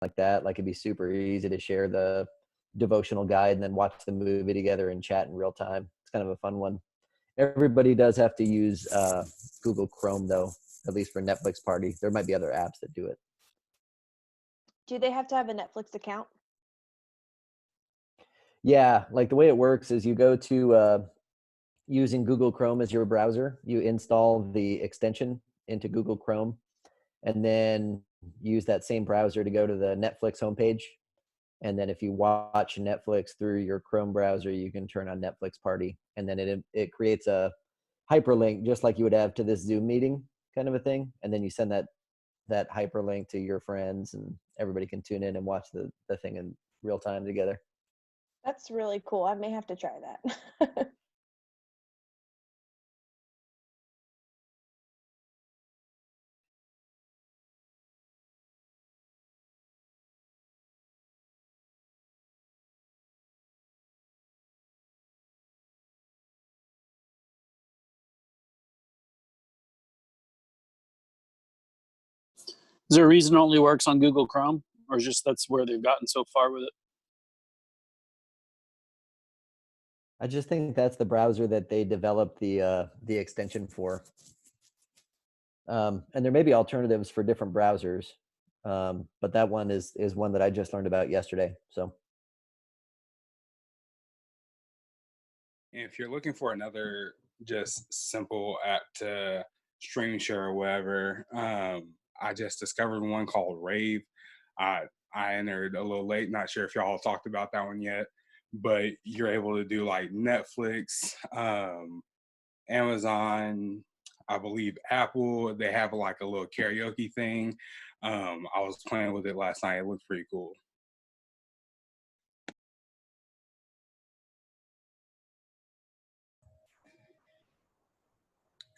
like that. Like it'd be super easy to share the devotional guide and then watch the movie together and chat in real time. It's kind of a fun one. Everybody does have to use Google Chrome though, at least for Netflix Party. There might be other apps that do it. Do they have to have a Netflix account? Yeah, like the way it works is you go to using Google Chrome as your browser, you install the extension into Google Chrome, and then use that same browser to go to the Netflix homepage. And then if you watch Netflix through your Chrome browser, you can turn on Netflix Party, and then it creates a hyperlink just like you would have to this Zoom meeting kind of a thing. And then you send that hyperlink to your friends, and everybody can tune in and watch the thing in real time together. That's really cool. I may have to try that. Is there a reason it only works on Google Chrome, or just that's where they've gotten so far with it? I just think that's the browser that they developed the extension for. And there may be alternatives for different browsers, but that one is one that I just learned about yesterday. So If you're looking for another just simple app to stream share or whatever, I just discovered one called Rave. I I entered a little late, not sure if y'all talked about that one yet, but you're able to do like Netflix, Amazon, I believe Apple. They have like a little karaoke thing. I was playing with it last night. It looked pretty cool.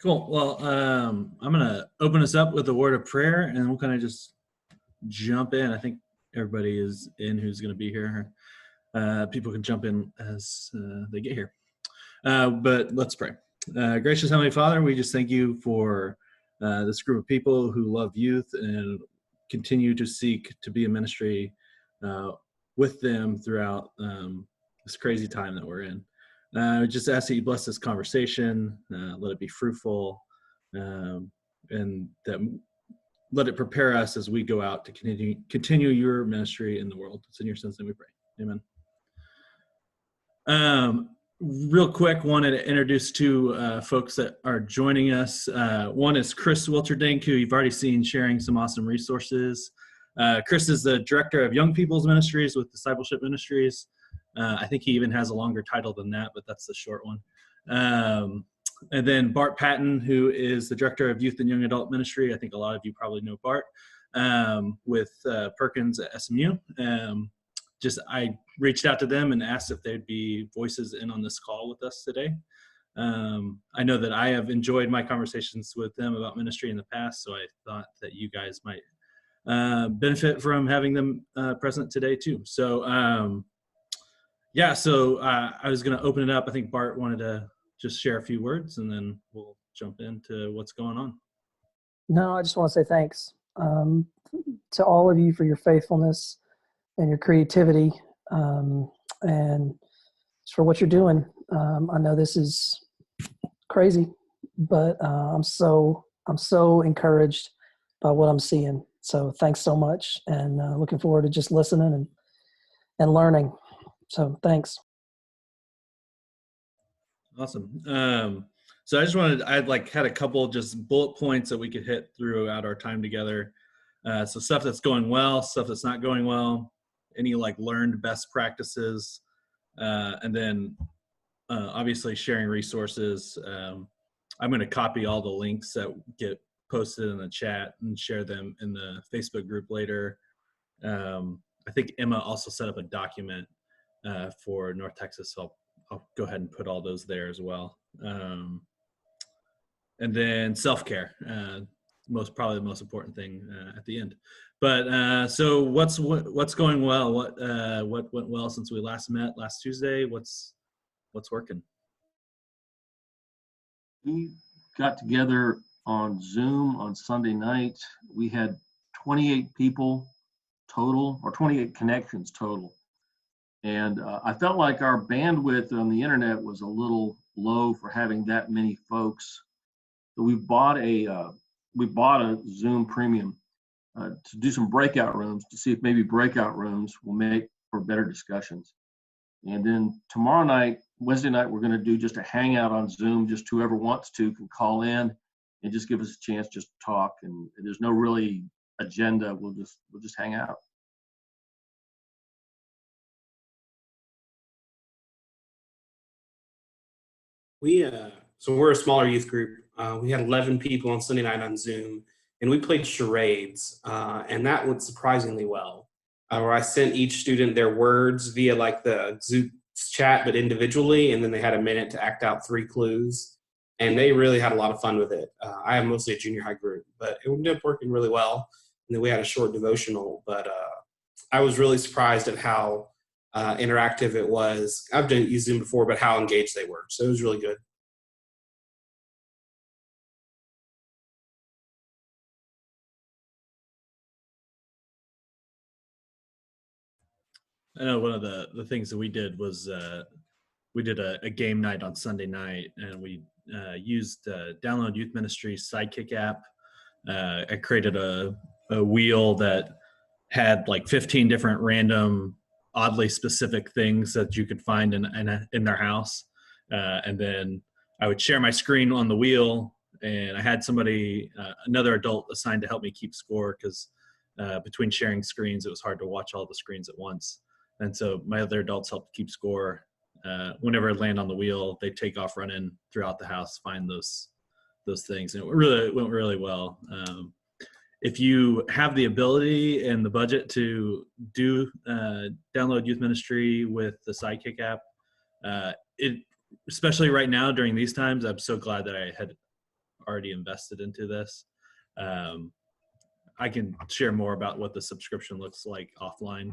Cool. Well, I'm going to open us up with a word of prayer, and we'll kind of just jump in. I think everybody is in who's going to be here. People can jump in as they get here. But let's pray. Gracious Heavenly Father, we just thank you for this group of people who love youth and continue to seek to be a ministry with them throughout this crazy time that we're in. I just ask that you bless this conversation, let it be fruitful, and that let it prepare us as we go out to continue your ministry in the world. It's in your son's name we pray. Amen. Real quick, wanted to introduce two folks that are joining us. One is Chris Wilterdink, who you've already seen sharing some awesome resources. Chris is the Director of Young People's Ministries with Discipleship Ministries. I think he even has a longer title than that, but that's the short one. And then Bart Patton, who is the Director of Youth and Young Adult Ministry. I think a lot of you probably know Bart, with Perkins at SMU. I reached out to them and asked if they'd be voices in on this call with us today. I know that I have enjoyed my conversations with them about ministry in the past, so I thought that you guys might benefit from having them present today too. So I was going to open it up. I think Bart wanted to just share a few words, and then we'll jump into what's going on. No, I just want to say thanks to all of you for your faithfulness and your creativity, and for what you're doing. I know this is crazy, but I'm so encouraged by what I'm seeing. So thanks so much, and looking forward to just listening and learning. So thanks. Awesome. So I had a couple just bullet points that we could hit throughout our time together. So stuff that's going well, stuff that's not going well, any like learned best practices, and then obviously sharing resources. I'm going to copy all the links that get posted in the chat and share them in the Facebook group later. I think Emma also set up a document for North Texas, so I'll go ahead and put all those there as well. And then self-care, probably the most important thing at the end. But so what's going well? What went well since we last met last Tuesday? What's working? We got together on Zoom on Sunday night. We had 28 people total, or 28 connections total. And I felt like our bandwidth on the internet was a little low for having that many folks. So we bought a Zoom Premium to do some breakout rooms, to see if maybe breakout rooms will make for better discussions. And then tomorrow night, Wednesday night, we're going to do just a hangout on Zoom. Just whoever wants to can call in and just give us a chance just to talk. And there's no really agenda. We'll just hang out. So we're a smaller youth group. We had 11 people on Sunday night on Zoom, and we played charades, and that went surprisingly well. Where I sent each student their words via like the Zoom chat, but individually, and then they had a minute to act out 3 clues, and they really had a lot of fun with it. I have mostly a junior high group, but it ended up working really well. And then we had a short devotional, but I was really surprised at how interactive it was. I've done used Zoom before, but how engaged they were. So it was really good. I know one of the things that we did was we did a game night on Sunday night, and we used Download Youth Ministry's Sidekick app. I created a wheel that had like 15 different random, oddly specific things that you could find in their house. And then I would share my screen on the wheel, and I had somebody, another adult assigned to help me keep score, because between sharing screens, it was hard to watch all the screens at once. And so my other adults helped keep score. Whenever I land on the wheel, they take off running throughout the house, find those things. And it went really well. If you have the ability and the budget to do Download Youth Ministry with the Sidekick app, especially right now during these times, I'm so glad that I had already invested into this. I can share more about what the subscription looks like offline,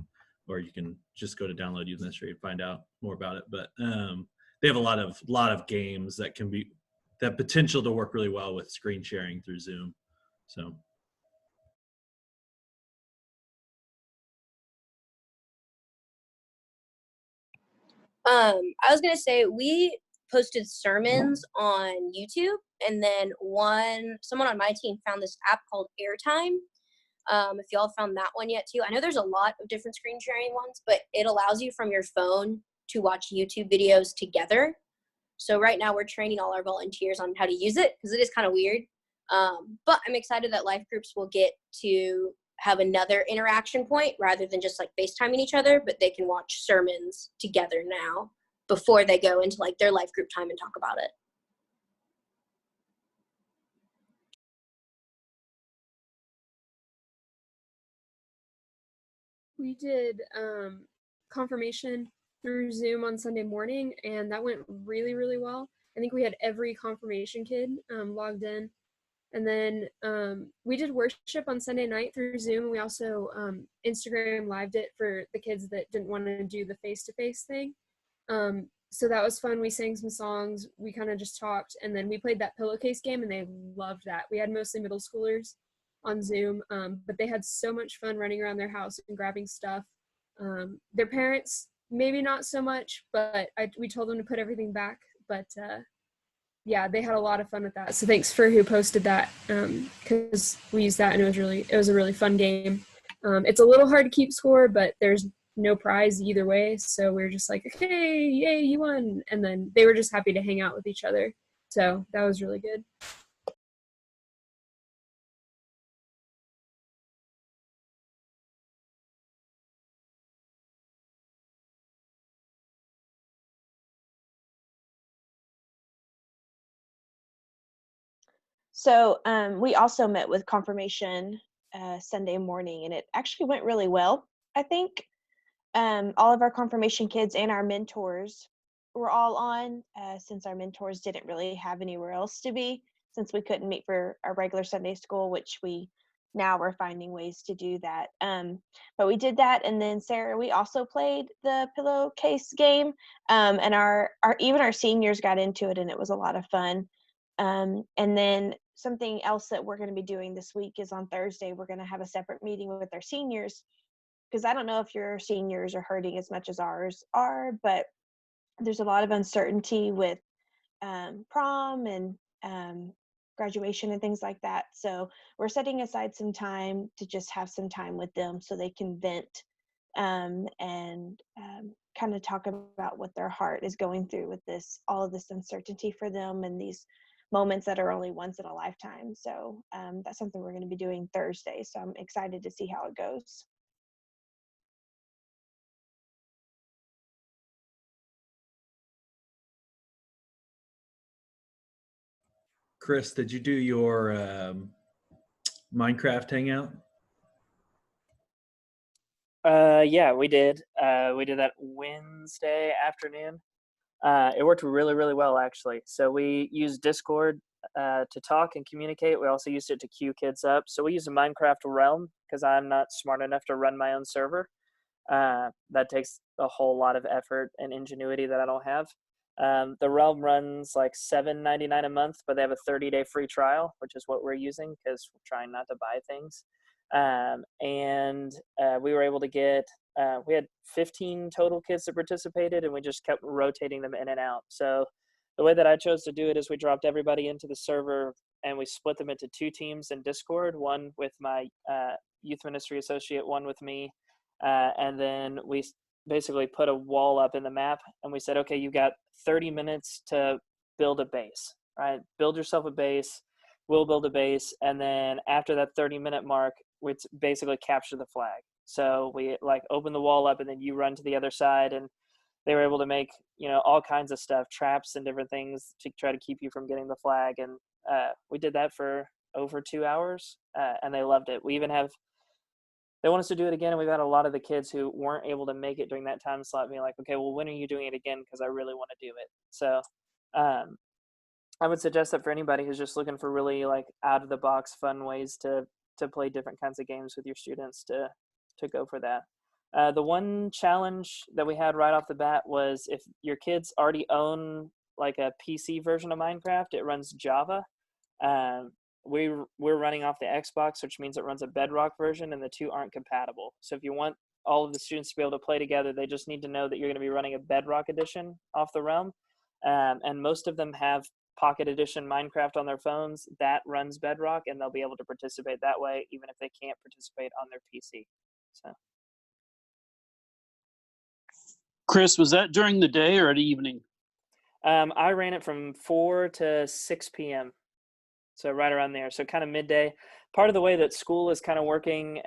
or you can just go to Download Youth Ministry and find out more about it. But they have a lot of games that can be that potential to work really well with screen sharing through Zoom. So. I was gonna say we posted sermons on YouTube, and then someone on my team found this app called Airtime. If y'all found that one yet too, I know there's a lot of different screen sharing ones, but it allows you from your phone to watch YouTube videos together. So right now we're training all our volunteers on how to use it, because it is kind of weird. But I'm excited that life groups will get to have another interaction point rather than just like FaceTiming each other, but they can watch sermons together now before they go into like their life group time and talk about it. We did confirmation through Zoom on Sunday morning, and that went really, really well. I think we had every confirmation kid logged in. And then we did worship on Sunday night through Zoom. We also Instagram lived it for the kids that didn't want to do the face-to-face thing. So that was fun. We sang some songs. We kind of just talked. And then we played that pillowcase game, and they loved that. We had mostly middle schoolers on Zoom, but they had so much fun running around their house and grabbing stuff. Their parents, maybe not so much, but we told them to put everything back. But yeah, they had a lot of fun with that. So thanks for who posted that, because we used that, and it was a really fun game. It's a little hard to keep score, but there's no prize either way. So we were just like, okay, yay, you won. And then they were just happy to hang out with each other. So that was really good. So we also met with confirmation Sunday morning, and it actually went really well. I think all of our confirmation kids and our mentors were all on, since our mentors didn't really have anywhere else to be, since we couldn't meet for our regular Sunday school, which now we're finding ways to do that. But we did that, and then Sarah, we also played the pillowcase game, and even our seniors got into it, and it was a lot of fun. And then something else that we're going to be doing this week is on Thursday, we're going to have a separate meeting with our seniors, because I don't know if your seniors are hurting as much as ours are, but there's a lot of uncertainty with prom and graduation and things like that. So we're setting aside some time to just have some time with them so they can vent and kind of talk about what their heart is going through with this, all of this uncertainty for them and these moments that are only once in a lifetime. So that's something we're going to be doing Thursday. So I'm excited to see how it goes. Chris, did you do your Minecraft hangout? Yeah, we did. We did that Wednesday afternoon. It worked really, really well, actually. So we used Discord to talk and communicate. We also used it to queue kids up. So we used a Minecraft realm because I'm not smart enough to run my own server. That takes a whole lot of effort and ingenuity that I don't have. The realm runs like $7.99 a month, but they have a 30-day free trial, which is what we're using because we're trying not to buy things. And we were able to get, we had 15 total kids that participated, and we just kept rotating them in and out. So the way that I chose to do it is we dropped everybody into the server and we split them into 2 teams in Discord, one with my youth ministry associate, one with me. And then we basically put a wall up in the map and we said, okay, you've got 30 minutes to build a base, right? Build yourself a base. We'll build a base. And then after that 30-minute mark, we basically capture the flag. So we like open the wall up and then you run to the other side, and they were able to make, all kinds of stuff, traps and different things to try to keep you from getting the flag. And we did that for over 2 hours and they loved it. We even have, they want us to do it again. And we've had a lot of the kids who weren't able to make it during that time slot being like, okay, well, when are you doing it again? Because I really want to do it. So I would suggest that for anybody who's just looking for really like out of the box fun ways to play different kinds of games with your students, to go for that. The one challenge that we had right off the bat was if your kids already own like a PC version of Minecraft, it runs Java. We're running off the Xbox, which means it runs a Bedrock version, and the two aren't compatible. So if you want all of the students to be able to play together, they just need to know that you're going to be running a Bedrock edition off the realm. And most of them have Pocket Edition Minecraft on their phones that runs Bedrock, and they'll be able to participate that way, even if they can't participate on their PC. So, Chris, was that during the day or at evening? I ran it from 4 to 6 p.m. So right around there. So kind of midday. Part of the way that school is kind of working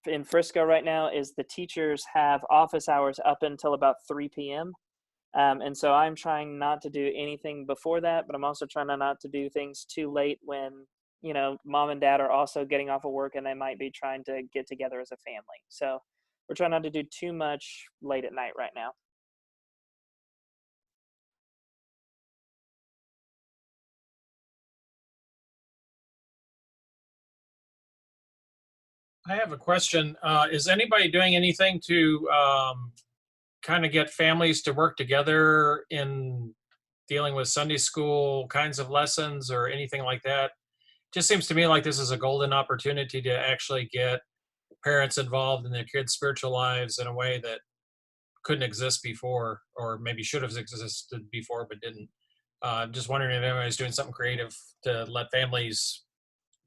in Frisco right now is the teachers have office hours up until about 3 p.m. And so I'm trying not to do anything before that, but I'm also trying not to do things too late when, mom and dad are also getting off of work and they might be trying to get together as a family. So we're trying not to do too much late at night right now. I have a question. Is anybody doing anything to kind of get families to work together in dealing with Sunday school kinds of lessons or anything like that? Just seems to me like this is a golden opportunity to actually get parents involved in their kids' spiritual lives in a way that couldn't exist before, or maybe should have existed before but didn't. I'm just wondering if anybody's doing something creative to let families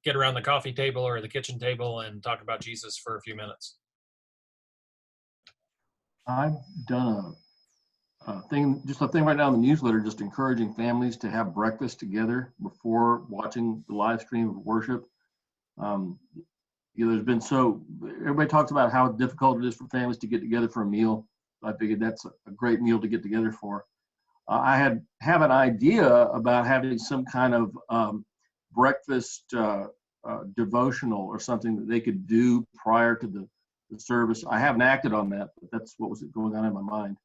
get around the coffee table or the kitchen table and talk about Jesus for a few minutes. I've done a thing right now in the newsletter, just encouraging families to have breakfast together before watching the live stream of worship. There's been everybody talks about how difficult it is for families to get together for a meal. I figured that's a great meal to get together for. I have an idea about having some kind of breakfast devotional or something that they could do prior to the service. I haven't acted on that, but that's what was going on in my mind.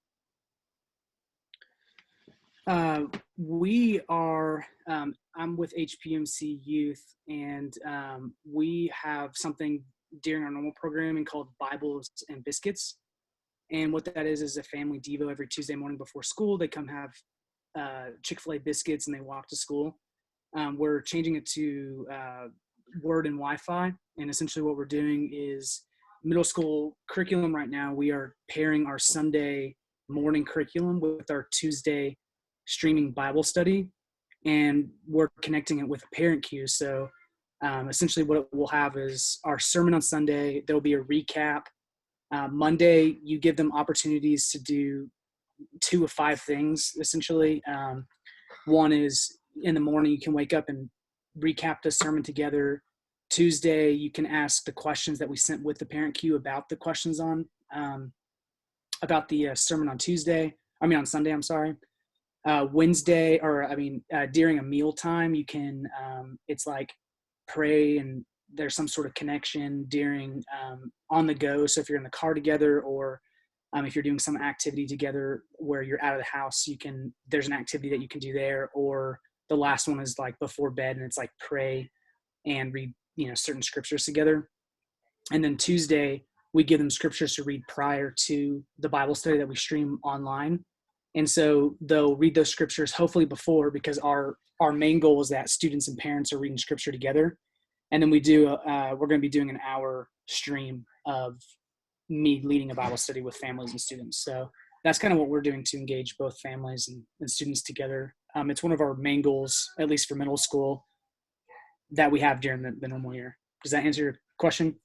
We are, I'm with HPMC Youth, and we have something during our normal programming called Bibles and Biscuits. And what that is a family devo every Tuesday morning before school. They come have Chick-fil-A biscuits and they walk to school. We're changing it to Word and Wi-Fi. And essentially what we're doing is middle school curriculum right now, we are pairing our Sunday morning curriculum with our Tuesday streaming Bible study, and we're connecting it with a parent queue. So essentially what we'll have is our sermon on Sunday. There'll be a recap. Monday, you give them opportunities to do 2 of 5 things, essentially. One is in the morning, you can wake up and recap the sermon together. Tuesday, you can ask the questions that we sent with the parent queue about the questions on, about the sermon on Sunday, I'm sorry. Wednesday, during a meal time, you can, it's like pray, and there's some sort of connection during on the go. So if you're in the car together, or if you're doing some activity together where you're out of the house, there's an activity that you can do there. Or the last one is like before bed, and it's like pray and read, certain scriptures together. And then Tuesday, we give them scriptures to read prior to the Bible study that we stream online. And so they'll read those scriptures hopefully before, because our main goal is that students and parents are reading scripture together. And then we're going to be doing an hour stream of me leading a Bible study with families and students. So that's kind of what we're doing to engage both families and students together. It's one of our main goals, at least for middle school, that we have during the normal year. Does that answer your question?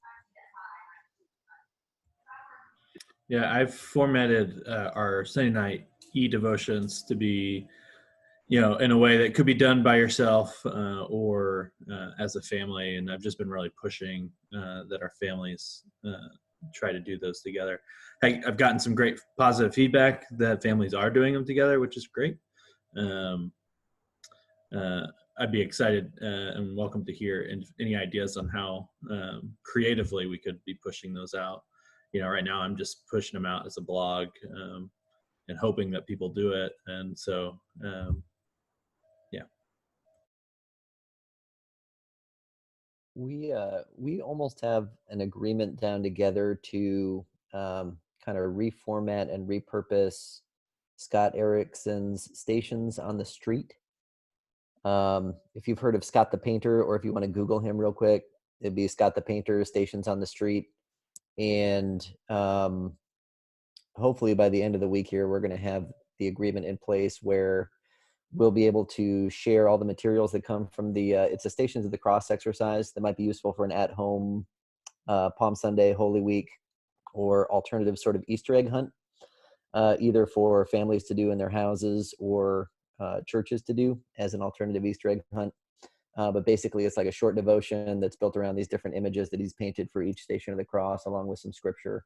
Yeah, I've formatted our Sunday night e-devotions to be, in a way that could be done by yourself or as a family. And I've just been really pushing that our families try to do those together. I've gotten some great positive feedback that families are doing them together, which is great. I'd be excited and welcome to hear any ideas on how creatively we could be pushing those out. Right now I'm just pushing them out as a blog and hoping that people do it. And so, yeah. We almost have an agreement down together to kind of reformat and repurpose Scott Erickson's Stations on the Street. If you've heard of Scott the Painter, or if you want to Google him real quick, it'd be Scott the Painter, Stations on the Street. And hopefully by the end of the week here, we're going to have the agreement in place where we'll be able to share all the materials that come from it's a Stations of the Cross exercise that might be useful for an at-home Palm Sunday, Holy Week, or alternative sort of Easter egg hunt, either for families to do in their houses or churches to do as an alternative Easter egg hunt. But basically, it's like a short devotion that's built around these different images that he's painted for each Station of the Cross, along with some scripture.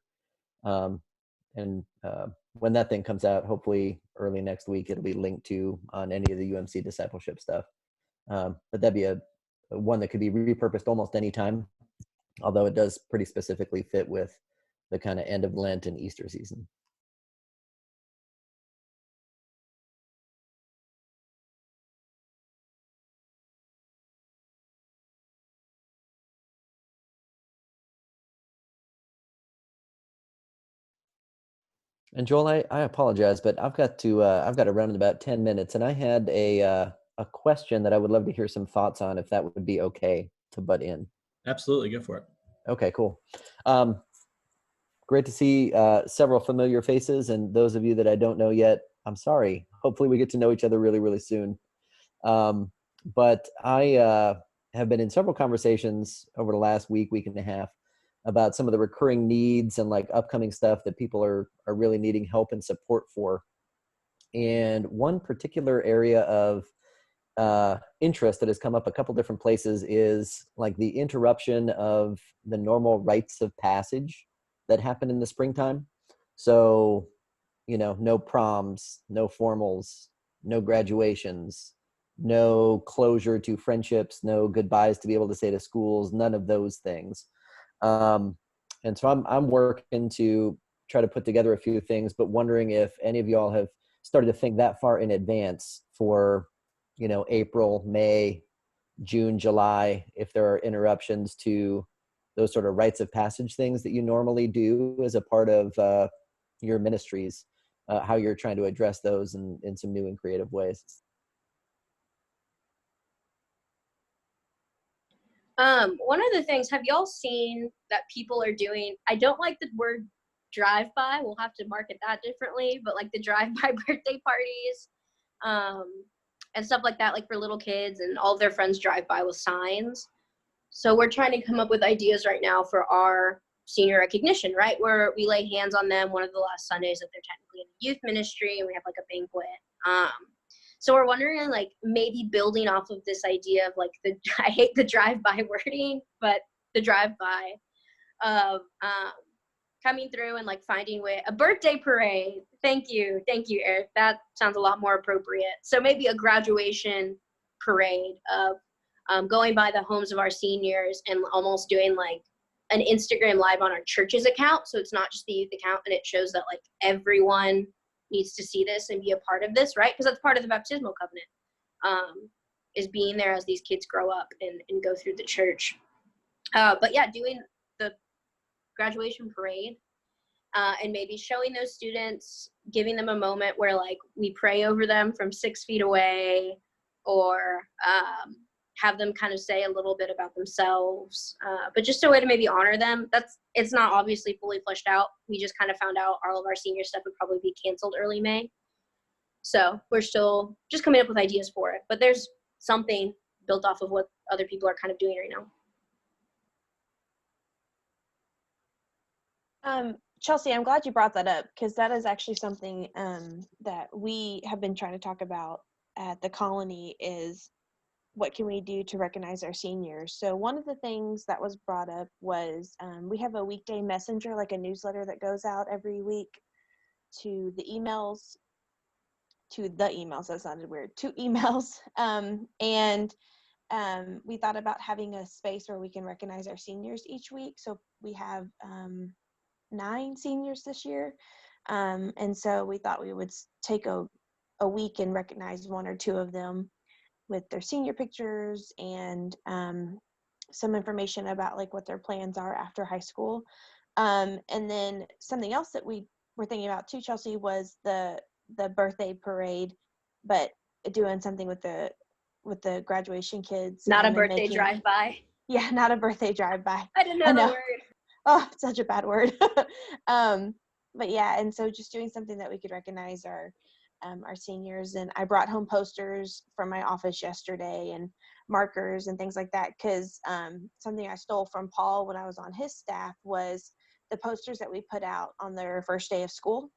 And when that thing comes out, hopefully early next week, it'll be linked to on any of the UMC discipleship stuff. But that'd be a one that could be repurposed almost any time, although it does pretty specifically fit with the kind of end of Lent and Easter season. And Joel, I apologize, but I've got to run in about 10 minutes, and I had a question that I would love to hear some thoughts on, if that would be okay to butt in. Absolutely, go for it. Okay, cool. Great to see several familiar faces, and those of you that I don't know yet, I'm sorry. Hopefully we get to know each other really, really soon. But I have been in several conversations over the last week and a half about some of the recurring needs and like upcoming stuff that people are really needing help and support for. And one particular area of interest that has come up a couple different places is like the interruption of the normal rites of passage that happen in the springtime. So, no proms, no formals, no graduations, no closure to friendships, no goodbyes to be able to say to schools, none of those things. And so I'm working to try to put together a few things, but wondering if any of y'all have started to think that far in advance for, April, May, June, July, if there are interruptions to those sort of rites of passage things that you normally do as a part of your ministries, how you're trying to address those in some new and creative ways. One of the things, have y'all seen that people are doing, I don't like the word drive-by, we'll have to market that differently, but like the drive-by birthday parties, and stuff like that, like for little kids, and all of their friends drive by with signs. So we're trying to come up with ideas right now for our senior recognition, right? Where we lay hands on them one of the last Sundays that they're technically in the youth ministry, and we have like a banquet. So we're wondering, like, maybe building off of this idea of like I hate the drive-by wording, but the drive-by of coming through and like finding a birthday parade. Thank you, Eric. That sounds a lot more appropriate. So maybe a graduation parade of going by the homes of our seniors and almost doing like an Instagram live on our church's account. So it's not just the youth account, and it shows that like everyone needs to see this and be a part of this, right? Because that's part of the baptismal covenant, is being there as these kids grow up and go through the church. But yeah, doing the graduation parade, and maybe showing those students, giving them a moment where like we pray over them from 6 feet away, or have them kind of say a little bit about themselves, but just a way to maybe honor them. It's not obviously fully fleshed out. We just kind of found out all of our senior stuff would probably be canceled early May. So we're still just coming up with ideas for it, but there's something built off of what other people are kind of doing right now. Chelsea, I'm glad you brought that up, because that is actually something that we have been trying to talk about at the colony, is what can we do to recognize our seniors. So one of the things that was brought up was we have a weekday messenger, like a newsletter that goes out every week to the emails, that sounded weird, to emails. And we thought about having a space where we can recognize our seniors each week. So we have 9 seniors this year. And so we thought we would take a week and recognize 1 or 2 of them with their senior pictures and some information about like what their plans are after high school. And then something else that we were thinking about too, Chelsea, was the birthday parade, but doing something with the graduation kids. now. Not a birthday drive-by. Yeah, not a birthday drive-by. I didn't know the word. Oh, it's such a bad word. But yeah, and so just doing something that we could recognize our seniors. And I brought home posters from my office yesterday and markers and things like that, because something I stole from Paul when I was on his staff was the posters that we put out on their first day of school.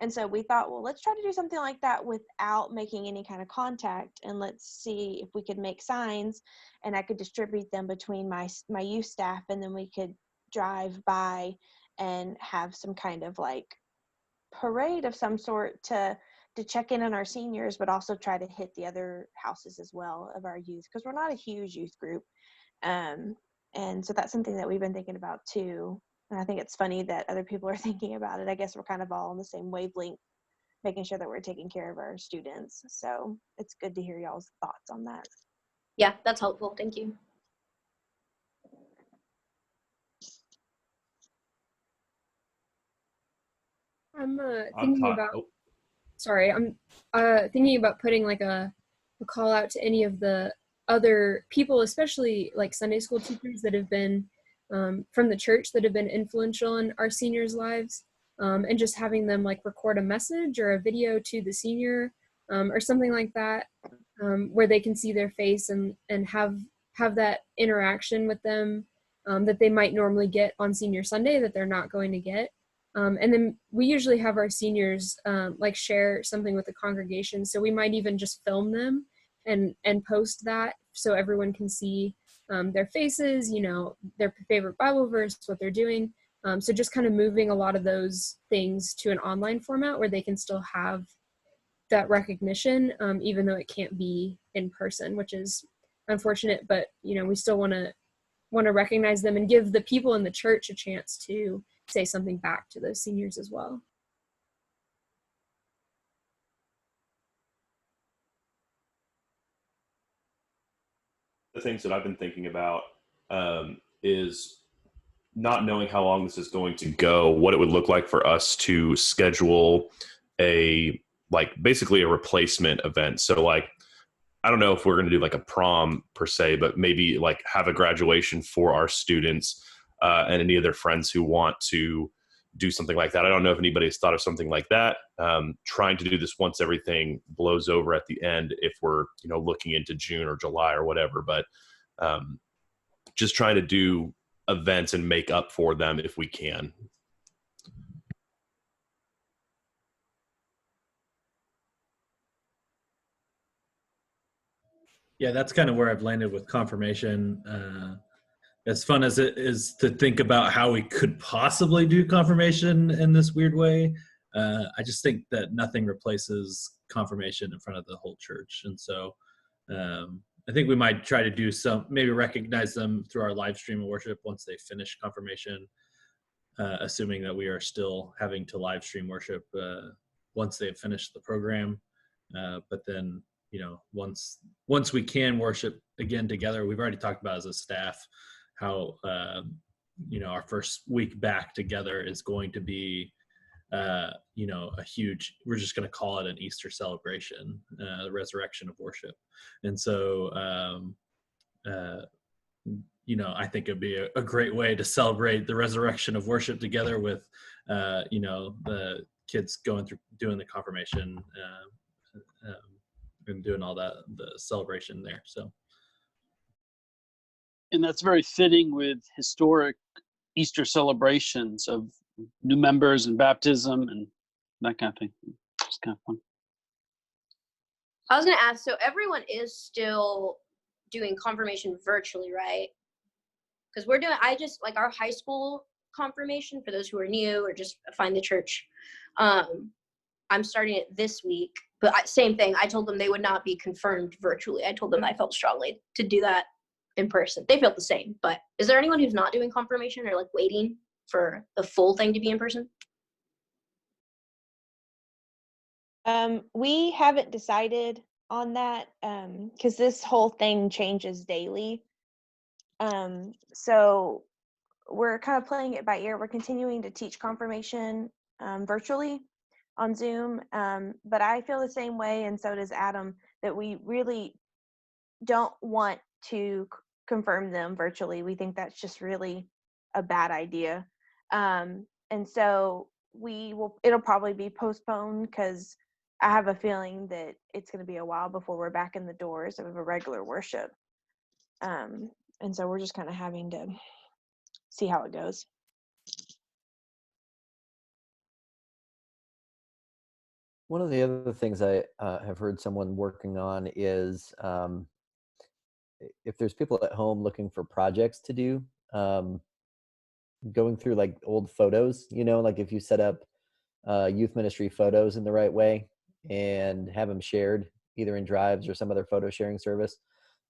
And so we thought, well, let's try to do something like that without making any kind of contact, and let's see if we could make signs and I could distribute them between my youth staff, and then we could drive by and have some kind of like parade of some sort to check in on our seniors, but also try to hit the other houses as well of our youth, because we're not a huge youth group. And so that's something that we've been thinking about too. And I think it's funny that other people are thinking about it. I guess we're kind of all on the same wavelength, making sure that we're taking care of our students. So it's good to hear y'all's thoughts on that. Yeah, that's helpful. Thank you. I'm thinking about. Sorry, I'm thinking about putting like a call out to any of the other people, especially like Sunday school teachers that have been from the church that have been influential in our seniors' lives, and just having them like record a message or a video to the senior or something like that, where they can see their face and have that interaction with them that they might normally get on Senior Sunday that they're not going to get. And then we usually have our seniors like share something with the congregation. So we might even just film them and post that so everyone can see their faces, you know, their favorite Bible verse, what they're doing. So just kind of moving a lot of those things to an online format where they can still have that recognition, even though it can't be in person, which is unfortunate. But, you know, we still want to recognize them and give the people in the church a chance to say something back to those seniors as well. The things that I've been thinking about is not knowing how long this is going to go, what it would look like for us to schedule basically a replacement event. So like I don't know if we're going to do like a prom per se, but maybe like have a graduation for our students and any of their friends who want to do something like that. I don't know if anybody's thought of something like that. Trying to do this once everything blows over at the end, if we're, looking into June or July or whatever, but just trying to do events and make up for them if we can. Yeah, that's kind of where I've landed with confirmation. As fun as it is to think about how we could possibly do confirmation in this weird way, I just think that nothing replaces confirmation in front of the whole church. And so I think we might try to do maybe recognize them through our live stream of worship once they finish confirmation, assuming that we are still having to live stream worship once they've finished the program. But then, once we can worship again together, we've already talked about as a staff how our first week back together is going to be a huge, we're just going to call it an Easter celebration, the resurrection of worship. And so I think it'd be a great way to celebrate the resurrection of worship together with the kids going through doing the confirmation and doing all that, the celebration there. So, and that's very fitting with historic Easter celebrations of new members and baptism and that kind of thing. It's kind of fun. I was going to ask, so everyone is still doing confirmation virtually, right? Because I just, like our high school confirmation, for those who are new or just find the church, I'm starting it this week, but same thing. I told them they would not be confirmed virtually. I told them I felt strongly to do that in person. They felt the same, but is there anyone who's not doing confirmation or like waiting for the full thing to be in person? We haven't decided on that because this whole thing changes daily. So we're kind of playing it by ear. We're continuing to teach confirmation virtually on Zoom, but I feel the same way, and so does Adam, that we really don't want to confirm them virtually. We think that's just really a bad idea, and so it'll probably be postponed because I have a feeling that it's going to be a while before we're back in the doors of a regular worship, and so we're just kind of having to see how it goes. One of the other things I have heard someone working on is if there's people at home looking for projects to do, going through like old photos, like if you set up youth ministry photos in the right way and have them shared either in Drives or some other photo sharing service.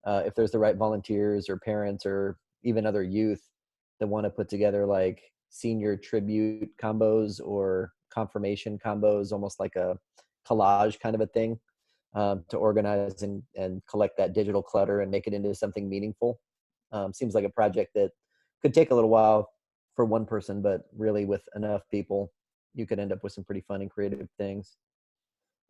If there's the right volunteers or parents or even other youth that want to put together like senior tribute combos or confirmation combos, almost like a collage kind of a thing, to organize and collect that digital clutter and make it into something meaningful. Seems like a project that could take a little while for one person, but really with enough people, you could end up with some pretty fun and creative things.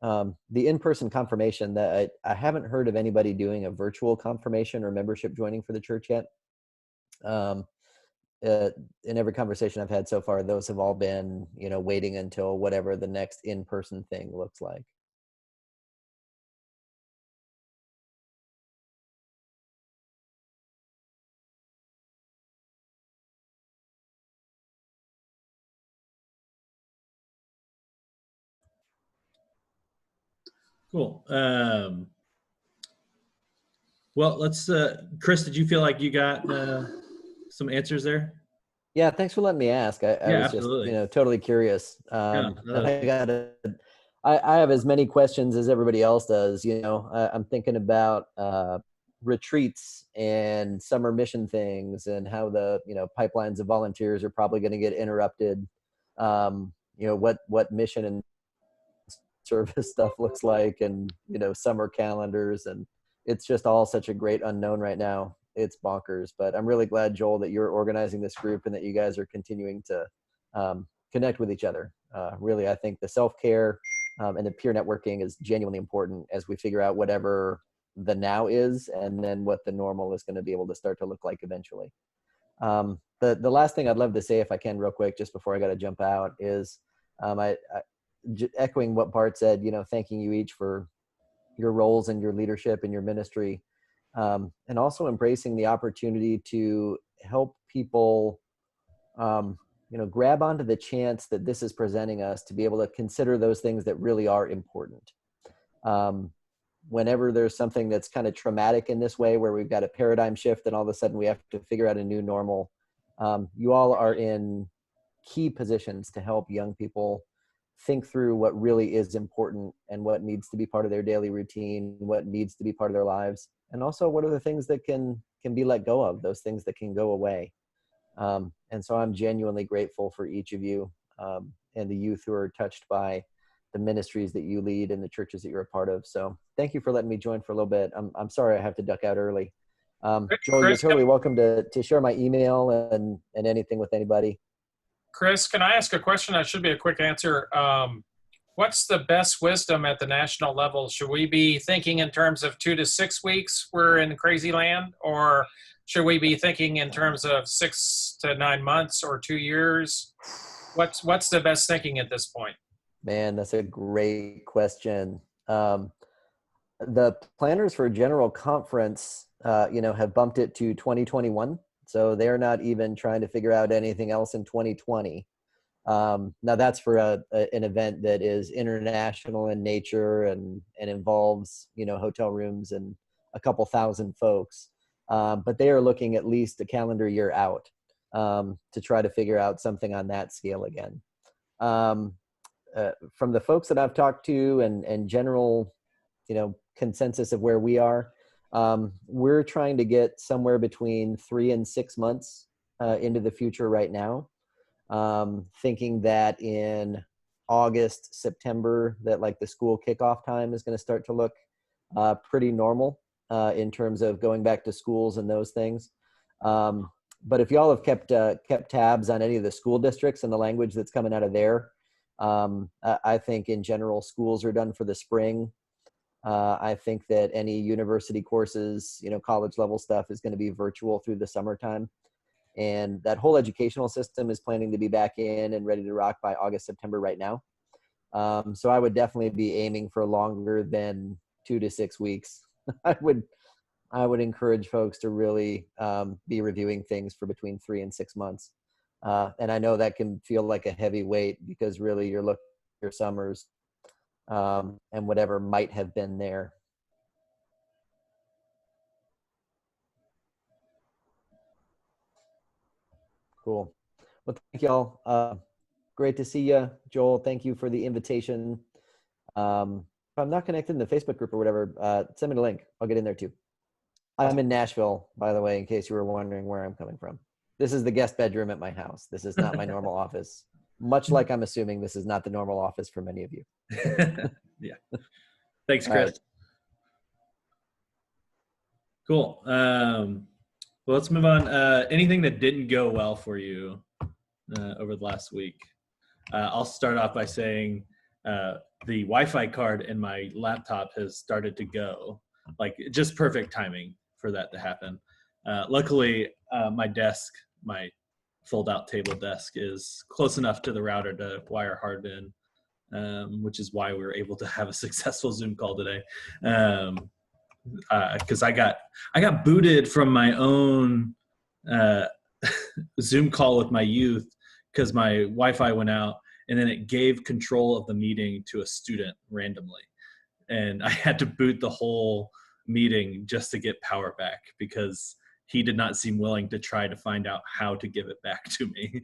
The in-person confirmation, that I haven't heard of anybody doing a virtual confirmation or membership joining for the church yet. In every conversation I've had so far, those have all been, waiting until whatever the next in-person thing looks like. Cool. Well, let's, Chris, did you feel like you got some answers there? Yeah, thanks for letting me ask. I was absolutely. just, totally curious. Yeah, I have as many questions as everybody else does. I'm thinking about retreats and summer mission things and how the pipelines of volunteers are probably going to get interrupted. What mission and service stuff looks like, and summer calendars, and it's just all such a great unknown right now. It's bonkers, but I'm really glad, Joel, that you're organizing this group and that you guys are continuing to connect with each other. Really, I think the self-care and the peer networking is genuinely important as we figure out whatever the now is, and then what the normal is going to be able to start to look like eventually. The last thing I'd love to say, if I can, real quick, just before I got to jump out, is echoing what Bart said. Thanking you each for your roles and your leadership and your ministry, and also embracing the opportunity to help people, grab onto the chance that this is presenting us to be able to consider those things that really are important. Whenever there's something that's kind of traumatic in this way, where we've got a paradigm shift and all of a sudden we have to figure out a new normal, you all are in key positions to help young people think through what really is important and what needs to be part of their daily routine, what needs to be part of their lives, and also what are the things that can be let go of, those things that can go away. And so I'm genuinely grateful for each of you, and the youth who are touched by the ministries that you lead and the churches that you're a part of. So thank you for letting me join for a little bit. I'm sorry I have to duck out early. Joel, you're totally welcome to share my email and anything with anybody. Chris, can I ask a question? That should be a quick answer. What's the best wisdom at the national level? Should we be thinking in terms of 2 to 6 weeks, we're in crazy land, or should we be thinking in terms of 6 to 9 months or 2 years? What's the best thinking at this point? Man, that's a great question. The planners for General Conference, have bumped it to 2021. So they're not even trying to figure out anything else in 2020. Now that's for an event that is international in nature and involves, hotel rooms and a couple thousand folks. But they are looking at least a calendar year out to try to figure out something on that scale again. From the folks that I've talked to and general, consensus of where we are, we're trying to get somewhere between 3 and 6 months into the future right now. Thinking that in August, September, that like the school kickoff time is going to start to look pretty normal in terms of going back to schools and those things. But if y'all have kept tabs on any of the school districts and the language that's coming out of there, I think in general schools are done for the spring. I think that any university courses, college level stuff is going to be virtual through the summertime. And that whole educational system is planning to be back in and ready to rock by August, September right now. So I would definitely be aiming for longer than 2 to 6 weeks. I would encourage folks to really be reviewing things for between 3 and 6 months. And I know that can feel like a heavy weight because really you're looking at your summers and whatever might have been there. Cool. Well, thank y'all. Great to see you, Joel. Thank you for the invitation. If I'm not connected in the Facebook group or whatever, send me the link. I'll get in there too. I'm in Nashville, by the way, in case you were wondering where I'm coming from. This is the guest bedroom at my house. This is not my normal office. Much like I'm assuming this is not the normal office for many of you. Yeah. Thanks, Chris. Right. Cool. Well, let's move on. Anything that didn't go well for you over the last week? I'll start off by saying the Wi-Fi card in my laptop has started to go. Like, just perfect timing for that to happen. Luckily, my desk, my fold-out table desk, is close enough to the router to wire hard in, which is why we were able to have a successful Zoom call today. Because I got booted from my own Zoom call with my youth because my Wi-Fi went out, and then it gave control of the meeting to a student randomly, and I had to boot the whole meeting just to get power back because he did not seem willing to try to find out how to give it back to me.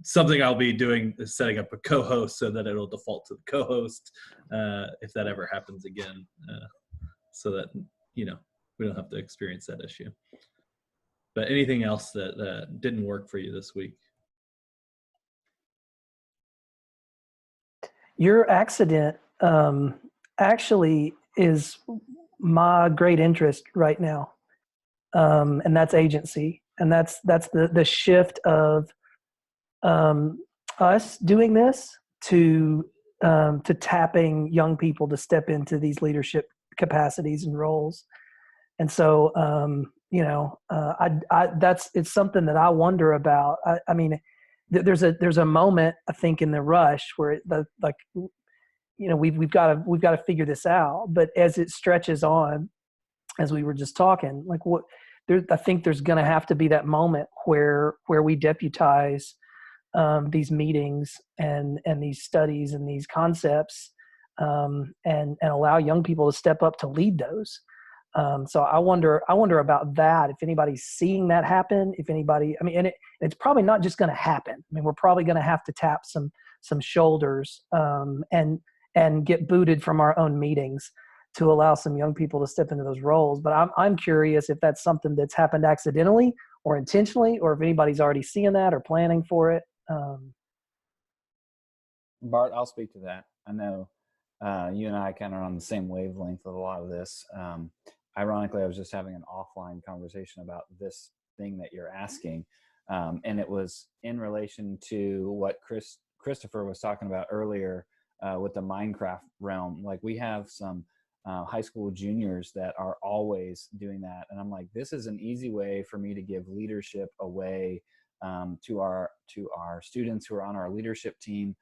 Something I'll be doing is setting up a co-host so that it'll default to the co-host if that ever happens again, so that we don't have to experience that issue. But anything else that didn't work for you this week? Your accident actually is my great interest right now, and that's agency, and that's the shift of us doing this to to tapping young people to step into these leadership capacities and roles. And so, it's something that I wonder about. I mean, there's a moment, I think, in the rush where we've got to figure this out. But as it stretches on, as we were just talking, I think there's going to have to be that moment where we deputize these meetings and these studies and these concepts, and allow young people to step up to lead those. So I wonder about that. If anybody's seeing that happen, and it's probably not just going to happen. I mean, we're probably going to have to tap some shoulders, and get booted from our own meetings to allow some young people to step into those roles. But I'm curious if that's something that's happened accidentally or intentionally, or if anybody's already seeing that or planning for it. Bart, I'll speak to that. I know you and I kind of are on the same wavelength with a lot of this. Ironically, I was just having an offline conversation about this thing that you're asking. And it was in relation to what Christopher was talking about earlier with the Minecraft realm. Like, we have some high school juniors that are always doing that. And I'm like, this is an easy way for me to give leadership away to our students who are on our leadership team,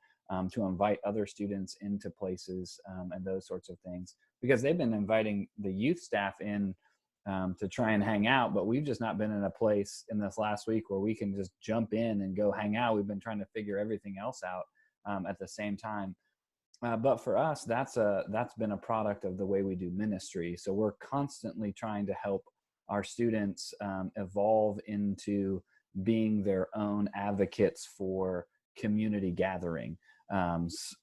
to invite other students into places and those sorts of things, because they've been inviting the youth staff in to try and hang out, but we've just not been in a place in this last week where we can just jump in and go hang out. We've been trying to figure everything else out at the same time. But for us, that's been a product of the way we do ministry. So we're constantly trying to help our students evolve into being their own advocates for community gathering.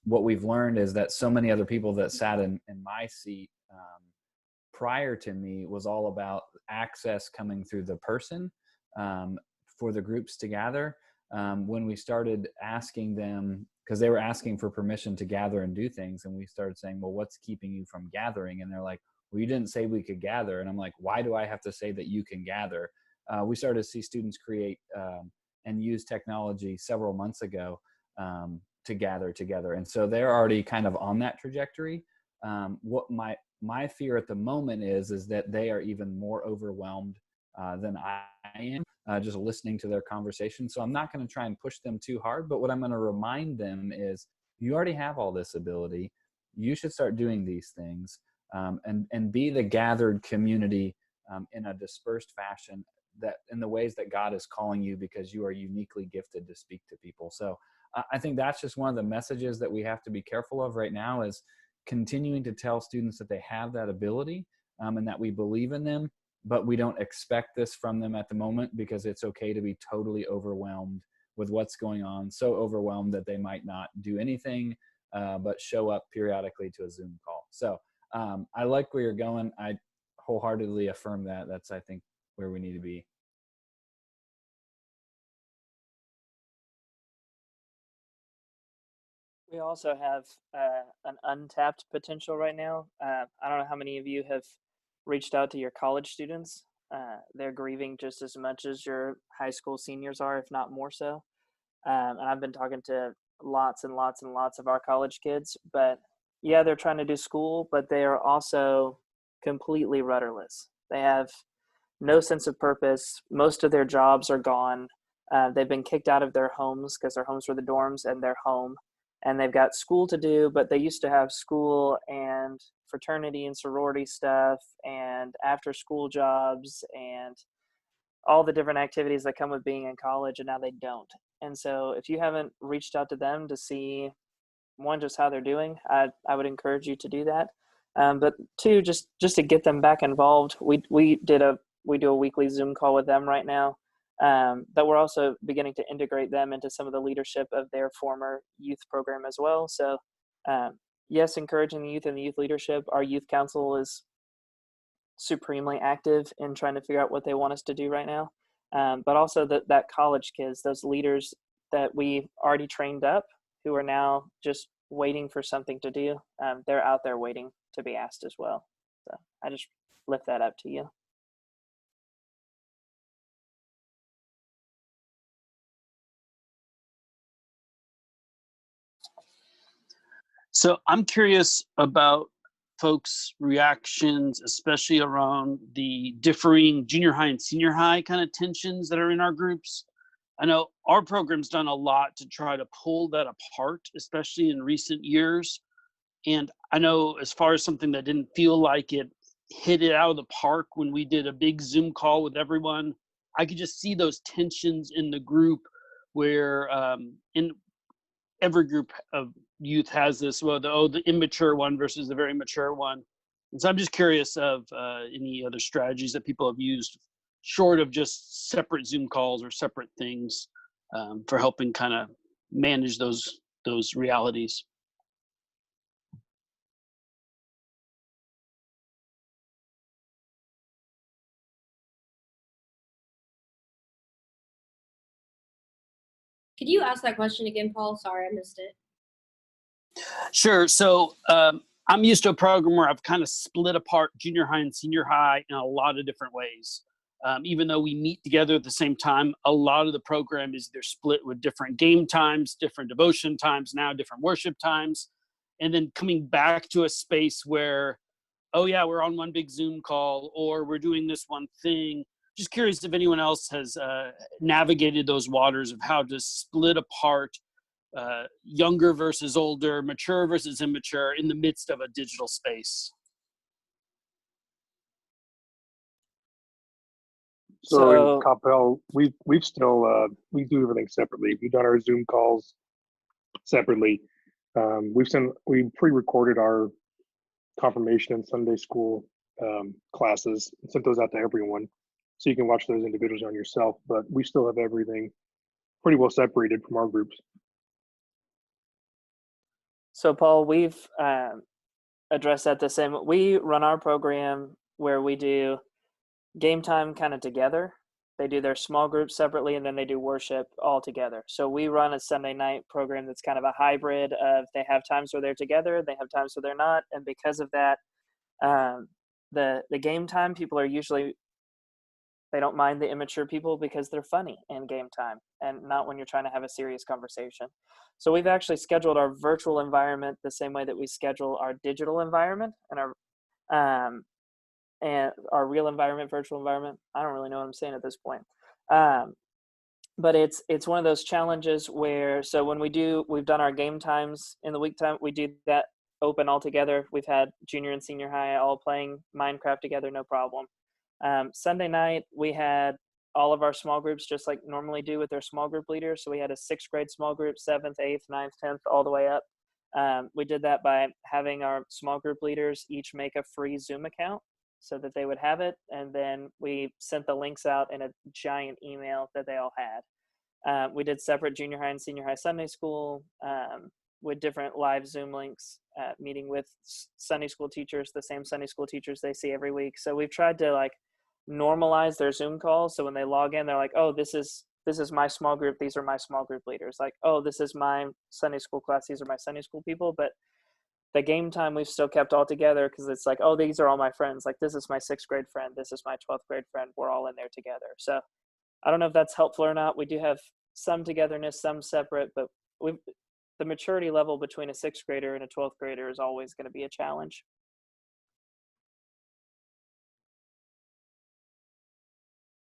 What we've learned is that so many other people that sat in my seat prior to me was all about access coming through the person for the groups to gather. When we started asking them, because they were asking for permission to gather and do things, and we started saying, well, what's keeping you from gathering? And they're like, well, you didn't say we could gather. And I'm like, why do I have to say that you can gather? We started to see students create and use technology several months ago to gather together. And so they're already kind of on that trajectory. What my fear at the moment is that they are even more overwhelmed than I am, just listening to their conversation. So I'm not going to try and push them too hard, but what I'm going to remind them is, you already have all this ability. You should start doing these things, and be the gathered community in a dispersed fashion, that in the ways that God is calling you, because you are uniquely gifted to speak to people. So I think that's just one of the messages that we have to be careful of right now, is continuing to tell students that they have that ability, and that we believe in them, but we don't expect this from them at the moment, because it's okay to be totally overwhelmed with what's going on, so overwhelmed that they might not do anything but show up periodically to a Zoom call. So I like where you're going. I wholeheartedly affirm that. That's, I think, where we need to be. We also have an untapped potential right now. I don't know how many of you have reached out to your college students. They're grieving just as much as your high school seniors are, if not more so. And I've been talking to lots and lots and lots of our college kids. But yeah, they're trying to do school, but they are also completely rudderless. They have no sense of purpose. Most of their jobs are gone. They've been kicked out of their homes, because their homes were the dorms and their home. And they've got school to do, but they used to have school and fraternity and sorority stuff and after school jobs and all the different activities that come with being in college, and now they don't. And so if you haven't reached out to them to see, one, just how they're doing, I would encourage you to do that. But two, just to get them back involved. We do a weekly Zoom call with them right now. But we're also beginning to integrate them into some of the leadership of their former youth program as well. So yes, encouraging the youth and the youth leadership. Our youth council is supremely active in trying to figure out what they want us to do right now. But also that college kids, those leaders that we already trained up, who are now just waiting for something to do. They're out there waiting to be asked as well. So I just lift that up to you. So I'm curious about folks' reactions, especially around the differing junior high and senior high kind of tensions that are in our groups. I know our program's done a lot to try to pull that apart, especially in recent years. And I know as far as something that didn't feel like it hit it out of the park when we did a big Zoom call with everyone, I could just see those tensions in the group where in every group of youth has this, well, the immature one versus the very mature one. And so I'm just curious of any other strategies that people have used short of just separate Zoom calls or separate things for helping kind of manage those realities. Could you ask that question again, Paul? Sorry, I missed it. Sure. So I'm used to a program where I've kind of split apart junior high and senior high in a lot of different ways. Even though we meet together at the same time, a lot of the program is they're split with different game times, different devotion times, now different worship times, and then coming back to a space where, oh yeah, we're on one big Zoom call or we're doing this one thing. Just curious if anyone else has navigated those waters of how to split apart younger versus older, mature versus immature in the midst of a digital space. So in Coppell, we've still we do everything separately. We've done our Zoom calls separately. We pre-recorded our confirmation and Sunday school classes and sent those out to everyone, so you can watch those individuals on yourself. But we still have everything pretty well separated from our groups. So Paul, we've addressed that the same. We run our program where we do game time kind of together. They do their small groups separately, and then they do worship all together. So we run a Sunday night program that's kind of a hybrid of they have times where they're together, they have times where they're not. And because of that, the game time people are usually, they don't mind the immature people because they're funny in game time and not when you're trying to have a serious conversation. So we've actually scheduled our virtual environment the same way that we schedule our digital environment and our real environment, virtual environment. I don't really know what I'm saying at this point. But it's one of those challenges where, so when we've done our game times in the week time, we do that open all together. We've had junior and senior high all playing Minecraft together, no problem. Sunday night, we had all of our small groups just like normally do with their small group leaders. So we had a 6th grade small group, 7th, 8th, 9th, 10th, all the way up. We did that by having our small group leaders each make a free Zoom account so that they would have it. And then we sent the links out in a giant email that they all had. We did separate junior high and senior high Sunday school with different live Zoom links, meeting with Sunday school teachers, the same Sunday school teachers they see every week. So we've tried to like normalize their Zoom calls. So when they log in, they're like, oh, this is my small group. These are my small group leaders. Like, oh, this is my Sunday school class. These are my Sunday school people. But the game time we've still kept all together because it's like, oh, these are all my friends. Like, this is my 6th grade friend. This is my 12th grade friend. We're all in there together. So I don't know if that's helpful or not. We do have some togetherness, some separate, but the maturity level between a 6th grader and a 12th grader is always going to be a challenge.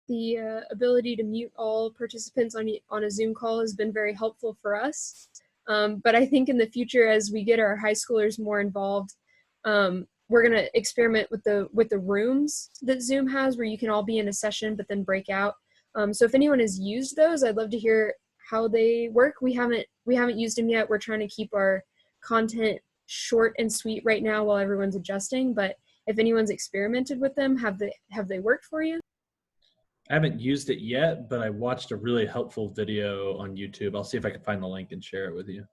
The ability to mute all participants on a Zoom call has been very helpful for us. But I think in the future, as we get our high schoolers more involved, we're going to experiment with the rooms that Zoom has, where you can all be in a session but then break out. So if anyone has used those, I'd love to hear how they work. We haven't used them yet. We're trying to keep our content short and sweet right now while everyone's adjusting. But if anyone's experimented with them, have they worked for you? I haven't used it yet, but I watched a really helpful video on YouTube. I'll see if I can find the link and share it with you.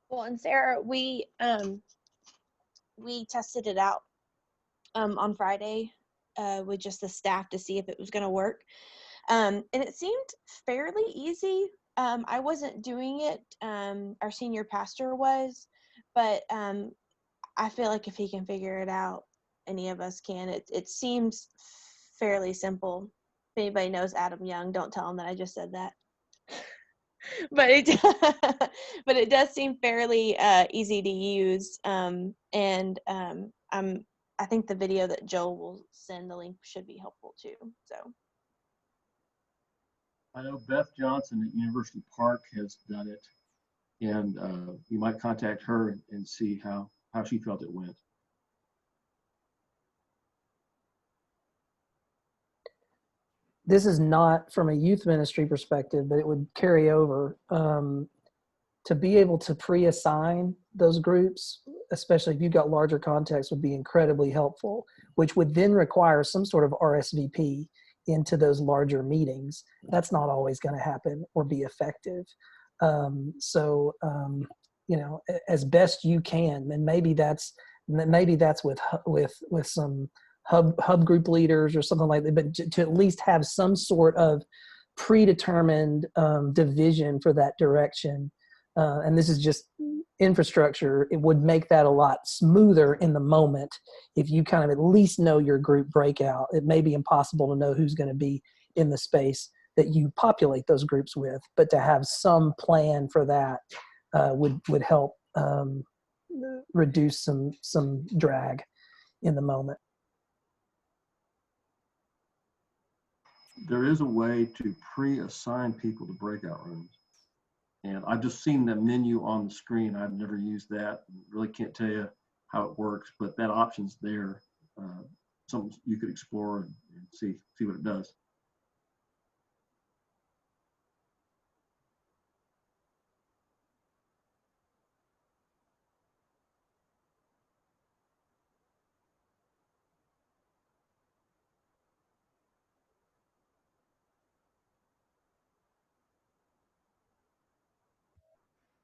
Well, and Sarah, we tested it out on Friday with just the staff to see if it was going to work. And it seemed fairly easy. I wasn't doing it. Our senior pastor was, but I feel like if he can figure it out, any of us can. It seems fairly simple. If anybody knows Adam Young, don't tell him that I just said that. but it but it does seem fairly easy to use. I think the video that Joel will send the link should be helpful too. So I know Beth Johnson at University Park has done it, and you might contact her and see how she felt it went. This is not from a youth ministry perspective, but it would carry over. To be able to pre-assign those groups, especially if you've got larger contexts, would be incredibly helpful, which would then require some sort of RSVP into those larger meetings. That's not always going to happen or be effective. You know, as best you can, and maybe that's with some hub group leaders or something like that, but to at least have some sort of predetermined division for that direction. And this is just infrastructure. It would make that a lot smoother in the moment if you kind of at least know your group breakout. It may be impossible to know who's going to be in the space that you populate those groups with, but to have some plan for that would help reduce some drag in the moment. There is a way to pre-assign people to breakout rooms. And I've just seen the menu on the screen. I've never used that. Really can't tell you how it works, but that option's there. Something you could explore and see what it does.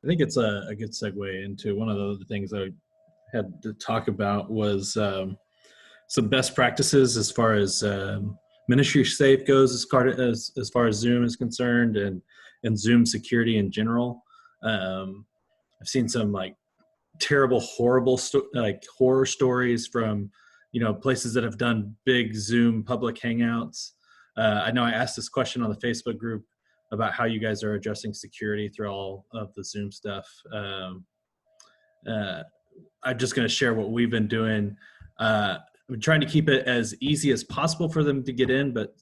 I think it's a good segue into one of the other things I had to talk about was some best practices as far as ministry safe goes, as far as Zoom is concerned, and Zoom security in general. I've seen some like terrible, horrible horror stories from places that have done big Zoom public hangouts. I know I asked this question on the Facebook group about how you guys are addressing security through all of the Zoom stuff. I'm just going to share what we've been doing. I'm trying to keep it as easy as possible for them to get in, but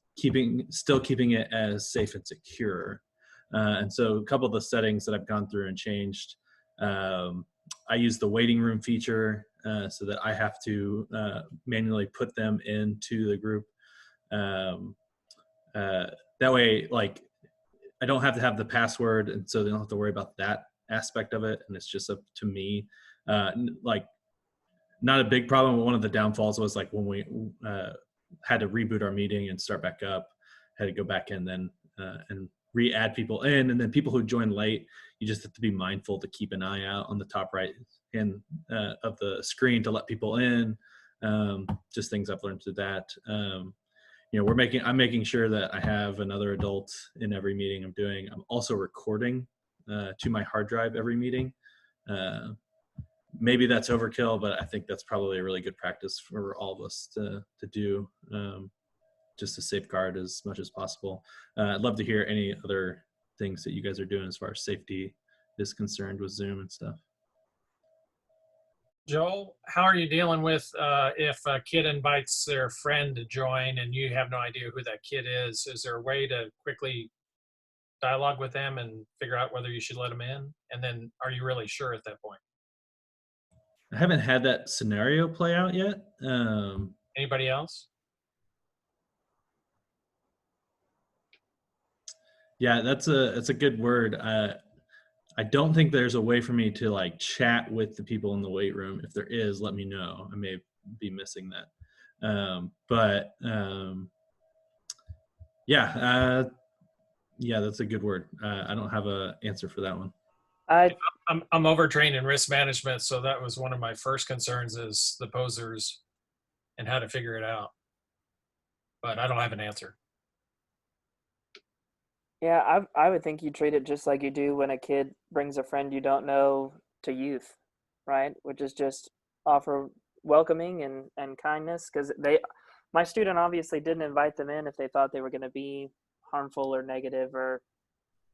still keeping it as safe and secure. And so a couple of the settings that I've gone through and changed, I use the waiting room feature so that I have to manually put them into the group. That way, like, I don't have to have the password, and so they don't have to worry about that aspect of it, and it's just up to me. Like, not a big problem, but one of the downfalls was like when we had to reboot our meeting and start back up, had to go back in then and re-add people in, and then people who join late, you just have to be mindful to keep an eye out on the top right hand of the screen to let people in. Just things I've learned through that. I'm making sure that I have another adult in every meeting I'm doing. I'm also recording to my hard drive every meeting. Maybe that's overkill, but I think that's probably a really good practice for all of us to do, just to safeguard as much as possible. I'd love to hear any other things that you guys are doing as far as safety is concerned with Zoom and stuff. Joel, how are you dealing with if a kid invites their friend to join and you have no idea who that kid is? Is there a way to quickly dialogue with them and figure out whether you should let them in? And then are you really sure at that point? I haven't had that scenario play out yet. Anybody else? Yeah, that's a good word. I don't think there's a way for me to like chat with the people in the weight room. If there is, let me know. I may be missing that. Yeah, that's a good word. I don't have an answer for that one. I'm overtrained in risk management, so that was one of my first concerns is the posers and how to figure it out. But I don't have an answer. Yeah, I would think you treat it just like you do when a kid brings a friend you don't know to youth, right? Which is just offer welcoming and kindness, because my student obviously didn't invite them in if they thought they were going to be harmful or negative or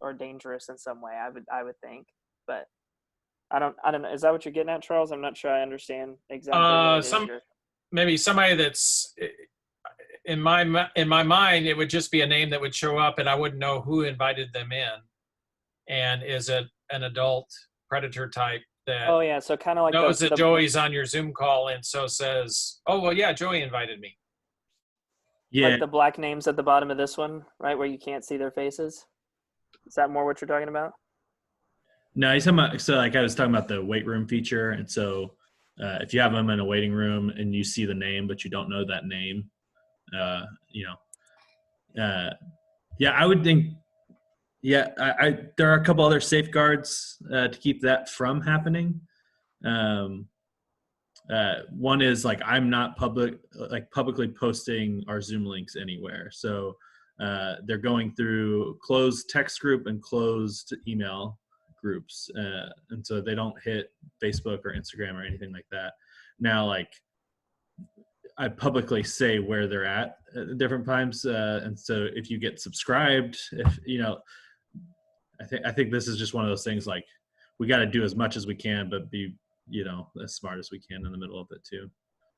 or dangerous in some way. I would think, but I don't know. Is that what you're getting at, Charles? I'm not sure I understand exactly what it is Some maybe somebody that's in my mind, it would just be a name that would show up, and I wouldn't know who invited them in. And is it an adult predator type that Oh yeah, so kind of like knows that Joey's on your Zoom call and so says, "Oh well, yeah, Joey invited me." Yeah. Like the black names at the bottom of this one, right, where you can't see their faces. Is that more what you're talking about? No, he's talking about, so like I was talking about the weight room feature. And so if you have them in a waiting room and you see the name, but you don't know that name, yeah, I would think, yeah, there are a couple other safeguards to keep that from happening. One is like, I'm not publicly posting our Zoom links anywhere. So they're going through closed text group and closed email groups. And so they don't hit Facebook or Instagram or anything like that. Now, like, I publicly say where they're at different times. And so if you get subscribed, I think this is just one of those things, like, we got to do as much as we can, but be, as smart as we can in the middle of it too.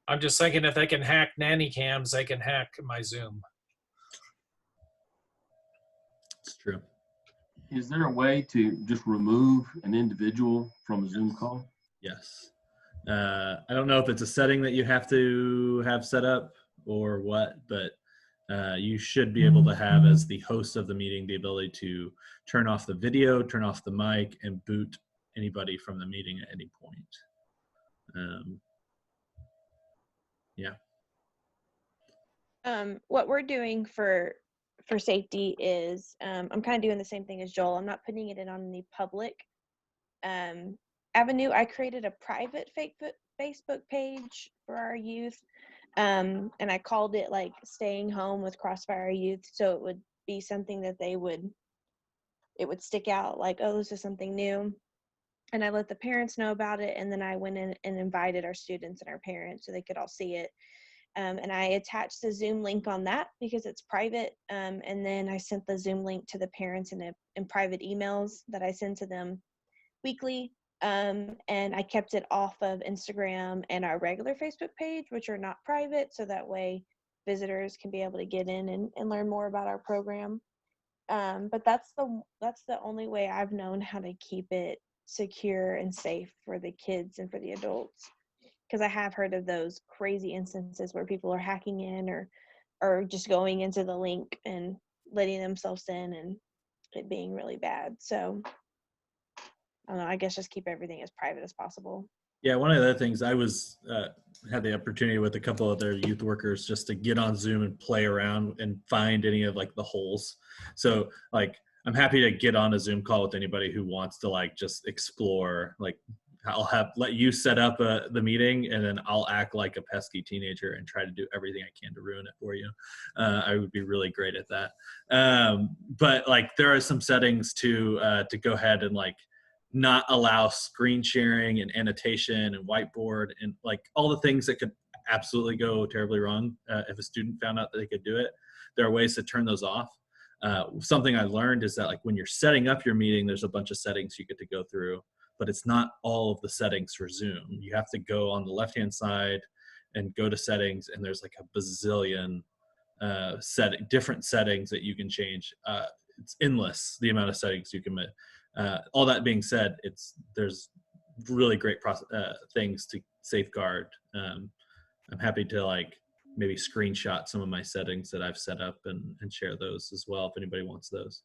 I'm just thinking if they can hack nanny cams, they can hack my Zoom. It's true. Is there a way to just remove an individual from a Zoom call? Yes. I don't know if it's a setting that you have to have set up or what, but you should be able to have, as the host of the meeting, the ability to turn off the video, turn off the mic, and boot anybody from the meeting at any point. Yeah. What we're doing for safety is I'm kind of doing the same thing as Joel. I'm not putting it in on the public avenue. I created a private Facebook page for our youth, and I called it like Staying Home with Crossfire Youth, so it would be something that it would stick out, like, oh, this is something new. And I let the parents know about it, and then I went in and invited our students and our parents so they could all see it. And I attached the Zoom link on that because it's private. And then I sent the Zoom link to the parents in private emails that I send to them weekly. And I kept it off of Instagram and our regular Facebook page, which are not private. So that way visitors can be able to get in and learn more about our program. But that's the only way I've known how to keep it secure and safe for the kids and for the adults. Because I have heard of those crazy instances where people are hacking in or just going into the link and letting themselves in and it being really bad. So I don't know, I guess just keep everything as private as possible. Yeah, one of the other things, I was had the opportunity with a couple of their youth workers just to get on Zoom and play around and find any of like the holes. So like, I'm happy to get on a Zoom call with anybody who wants to like just explore. Like, I'll let you set up the meeting, and then I'll act like a pesky teenager and try to do everything I can to ruin it for you. I would be really great at that. But like, there are some settings to go ahead and like not allow screen sharing and annotation and whiteboard and like all the things that could absolutely go terribly wrong if a student found out that they could do it. There are ways to turn those off. Something I learned is that like when you're setting up your meeting, there's a bunch of settings you get to go through, but it's not all of the settings for Zoom. You have to go on the left-hand side and go to settings, and there's like a bazillion different settings that you can change. It's endless, the amount of settings you can make. All that being said, there's really great things to safeguard. I'm happy to like maybe screenshot some of my settings that I've set up and share those as well if anybody wants those.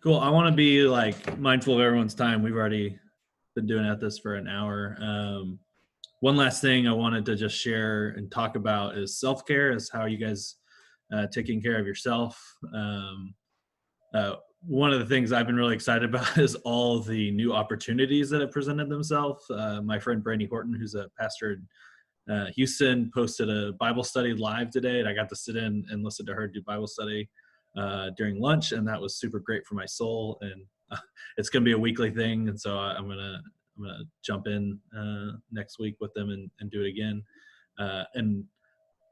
Cool. I want to be like mindful of everyone's time. We've already been doing this for an hour. One last thing I wanted to just share and talk about is self-care, is how you guys taking care of yourself. One of the things I've been really excited about is all the new opportunities that have presented themselves. My friend Brandy Horton, who's a pastor in Houston, posted a Bible study live today, and I got to sit in and listen to her do Bible study during lunch, and that was super great for my soul. And it's going to be a weekly thing. And so I'm going to jump in next week with them and do it again.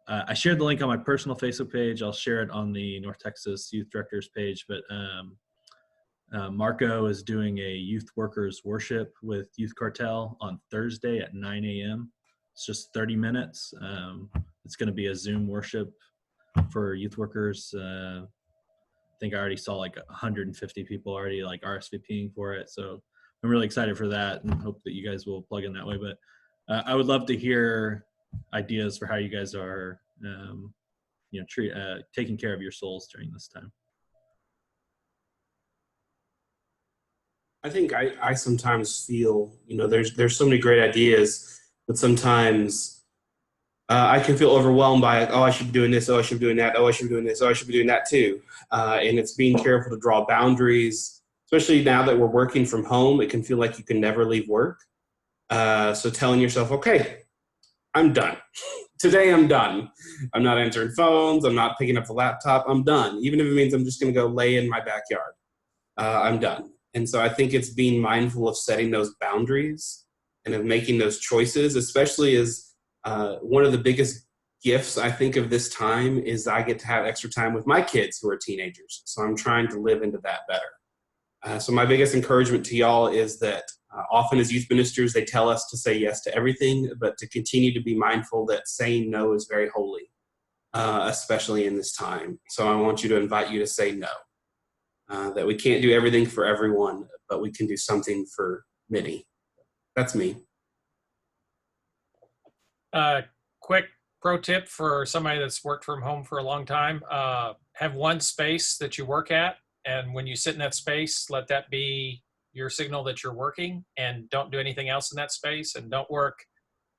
I shared the link on my personal Facebook page. I'll share it on the North Texas Youth Directors page, but Marco is doing a youth workers worship with Youth Cartel on Thursday at 9 a.m. It's just 30 minutes. It's going to be a Zoom worship for youth workers. I think I already saw like 150 people already like RSVPing for it. So I'm really excited for that and hope that you guys will plug in that way. But I would love to hear ideas for how you guys are, taking care of your souls during this time. I think I sometimes feel, there's so many great ideas, but sometimes I can feel overwhelmed by, oh, I should be doing this, oh, I should be doing that, oh, I should be doing this, oh, I should be doing that too. And it's being careful to draw boundaries, especially now that we're working from home. It can feel like you can never leave work. So telling yourself, okay, I'm done. Today I'm done. I'm not answering phones. I'm not picking up the laptop. I'm done. Even if it means I'm just going to go lay in my backyard. I'm done. And so I think it's being mindful of setting those boundaries and of making those choices, especially as one of the biggest gifts I think of this time is I get to have extra time with my kids who are teenagers. So I'm trying to live into that better. So my biggest encouragement to y'all is that often as youth ministers, they tell us to say yes to everything, but to continue to be mindful that saying no is very holy, especially in this time. So I want you to invite you to say no. That we can't do everything for everyone, but we can do something for many. That's me. Quick pro tip for somebody that's worked from home for a long time. Have one space that you work at, and when you sit in that space, let that be your signal that you're working, and don't do anything else in that space, and don't work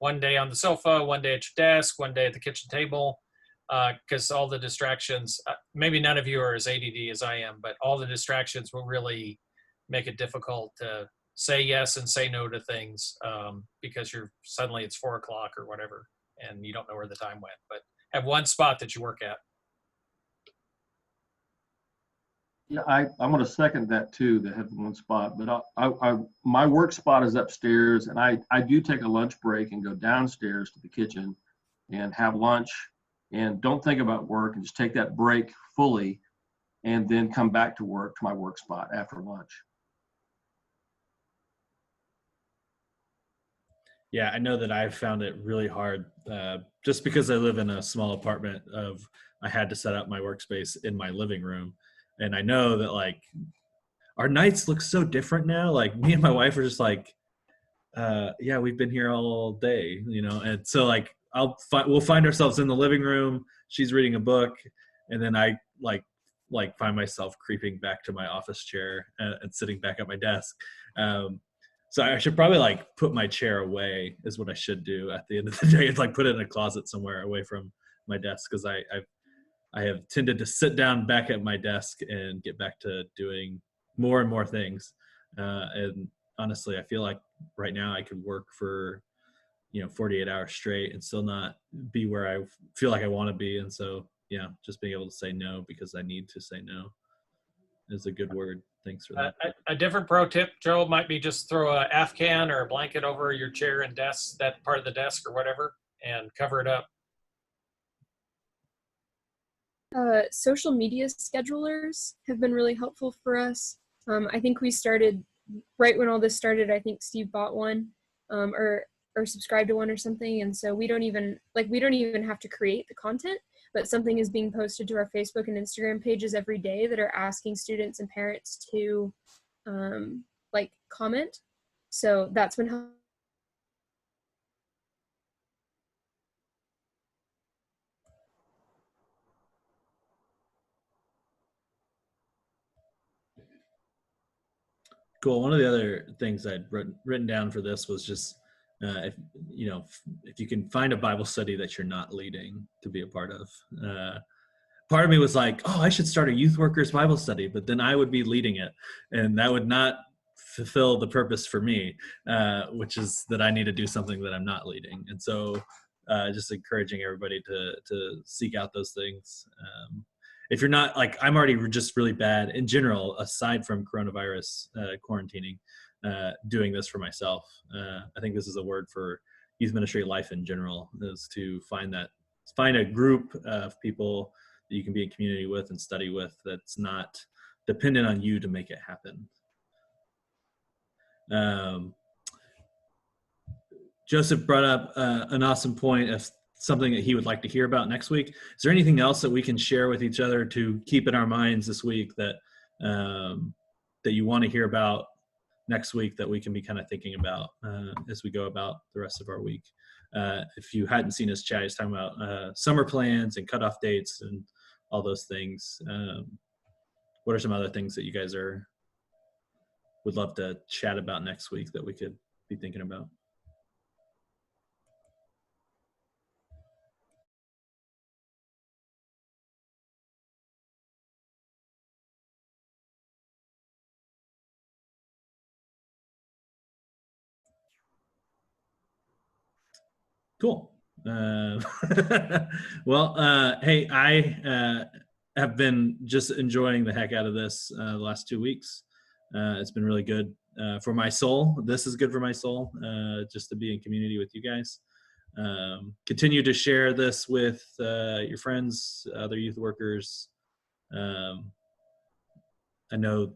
one day on the sofa, one day at your desk, one day at the kitchen table. Because all the distractions, maybe none of you are as ADD as I am, but all the distractions will really make it difficult to say yes and say no to things because suddenly it's 4 o'clock or whatever, and you don't know where the time went. But have one spot that you work at. Yeah, I'm going to second that too, that have one spot. But my work spot is upstairs, and I do take a lunch break and go downstairs to the kitchen and have lunch. And don't think about work and just take that break fully and then come back to work, to my work spot after lunch. Yeah, I know that I've found it really hard just because I live in a small apartment I had to set up my workspace in my living room. And I know that like our nights look so different now. Like me and my wife are just like, yeah, we've been here all day, and so like we'll find ourselves in the living room. She's reading a book, and then I like find myself creeping back to my office chair and sitting back at my desk. So I should probably like put my chair away is what I should do at the end of the day. It's like put it in a closet somewhere away from my desk because I have tended to sit down back at my desk and get back to doing more and more things. And honestly, I feel like right now I could work for 48 hours straight and still not be where I feel like I want to be. And so just being able to say no because I need to say no is a good word. Thanks for that. A different pro tip, Joe, might be just throw a Afghan or a blanket over your chair and desk, that part of the desk or whatever, and cover it up. Social media schedulers have been really helpful for us. I think we started right when all this started. I think Steve bought one or subscribed to one or something, and so we don't even have to create the content, but something is being posted to our Facebook and Instagram pages every day that are asking students and parents to comment. So that's been helpful. Cool. One of the other things I'd written down for this was just if you can find a Bible study that you're not leading to be a part of. Part of me was like, oh, I should start a youth workers Bible study, but then I would be leading it, and that would not fulfill the purpose for me, which is that I need to do something that I'm not leading. And so just encouraging everybody to seek out those things. if you're not like, I'm already just really bad in general, aside from coronavirus quarantining, doing this for myself. I think this is a word for youth ministry life in general, is to find a group of people that you can be in community with and study with that's not dependent on you to make it happen. Joseph brought up an awesome point of something that he would like to hear about next week. Is there anything else that we can share with each other to keep in our minds this week that that you want to hear about next week, that we can be kind of thinking about as we go about the rest of our week? If you hadn't seen us chat, he's talking about summer plans and cutoff dates and all those things. What are some other things that you guys would love to chat about next week that we could be thinking about? Cool. Well, hey, I have been just enjoying the heck out of this the last 2 weeks. It's been really good for my soul. This is good for my soul, just to be in community with you guys. Continue to share this with your friends, other youth workers. I know,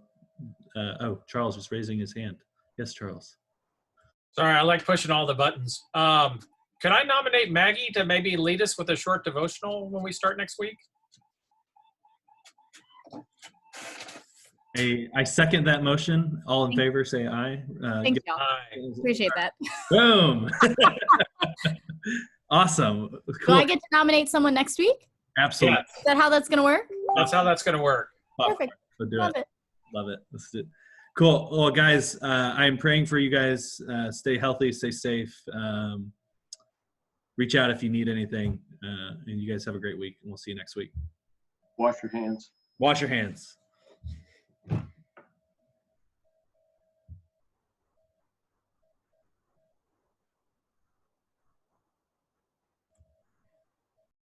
Charles was raising his hand. Yes, Charles. Sorry, I like pushing all the buttons. Can I nominate Maggie to maybe lead us with a short devotional when we start next week? I second that motion. All in favor, say aye. Thank you. Appreciate that. Boom. Awesome. Cool. Do I get to nominate someone next week? Absolutely. Yeah. Is that how that's going to work? That's how that's going to work. Perfect. We'll do Love it. it. Love it. Let's do it. Cool. Well, guys, I'm praying for you guys. Stay healthy, stay safe. Reach out if you need anything. And you guys have a great week, and we'll see you next week. Wash your hands. Wash your hands.